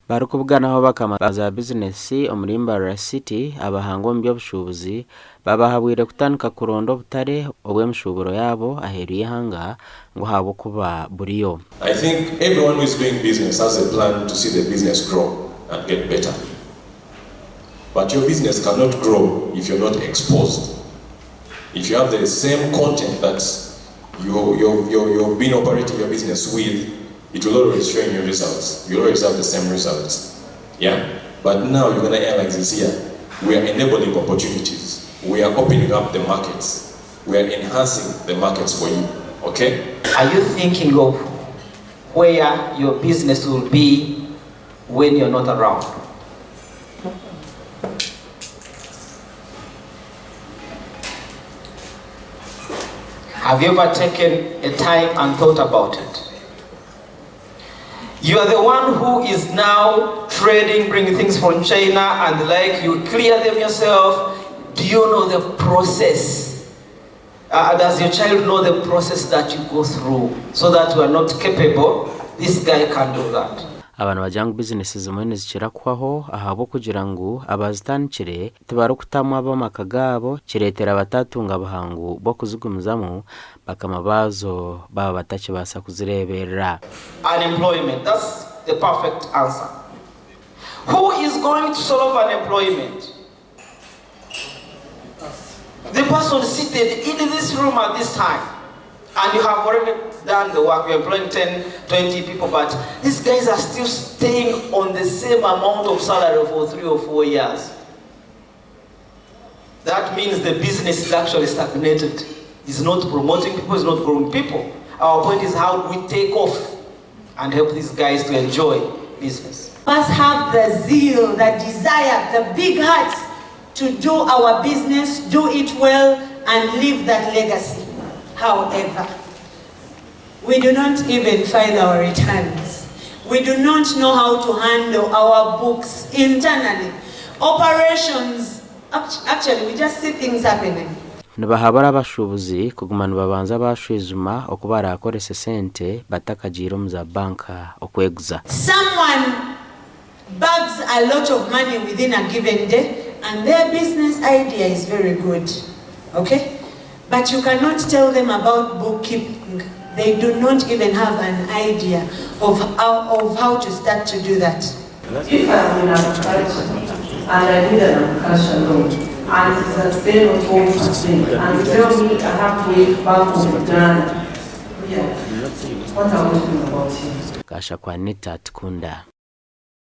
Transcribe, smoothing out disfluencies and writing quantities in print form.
barukubwanaho bakamaza business omuri Mbarara City Abahangu omuby'obushuubuzi babahabwire kutandika kuronda obutare obw'emishuuburo yabo Ageihangwe ngo habo kuba buriyo. I think everyone who is doing business has a plan to see the business grow and get better. But your business cannot grow if you're not exposed. If you have the same content that you've been operating your business with, it will always show in your results. You'll always have the same results. Yeah? But now you're going to air like this here. We are enabling opportunities. We are opening up the markets. We are enhancing the markets for you. Okay? Are you thinking of where your business will be when you're not around? Have you ever taken a time and thought about it? You are the one who is now trading, bringing things from China and like, you clear them yourself. Do you know the process? Does your child know the process that you go through so that you are not capable? This guy can do that. Abantu bajyanga business zimwe zikira kwaho ahabo kugira ngo abazitanikire tibarukutamwa abamaka gabo kiretera abatatunga Abahangu bo kuzigumizamo bakamabazo baba batakibasa kuzirebera. Unemployment, that's the perfect answer. Who is going to solve unemployment? The person seated in this room at this time. And you have already done the work, you're employing 10, 20 people, but these guys are still staying on the same amount of salary for 3 or 4 years. That means the business is actually stagnated. It's not promoting people, it's not growing people. Our point is how do we take off and help these guys to enjoy business. Must have the zeal, the desire, the big heart to do our business, do it well, and leave that legacy. However, we do not even file our returns. We do not know how to handle our books internally. Operations, actually, we just see things happening. Nibahabara abashuubuzi kugumana babanza bashwizuma okubara akorese sente batakagira omuza banka okweguza. Someone bags a lot of money within a given day and their business idea is very good. Okay? But you cannot tell them about bookkeeping. They do not even have an idea of how to start to do that. If I'm in agriculture and I need an agriculture loan, and it's a spend of 12%, and you tell me I have to wait back home in Uganda, yeah, what are we doing about it? Kasha kwa nita tukunda.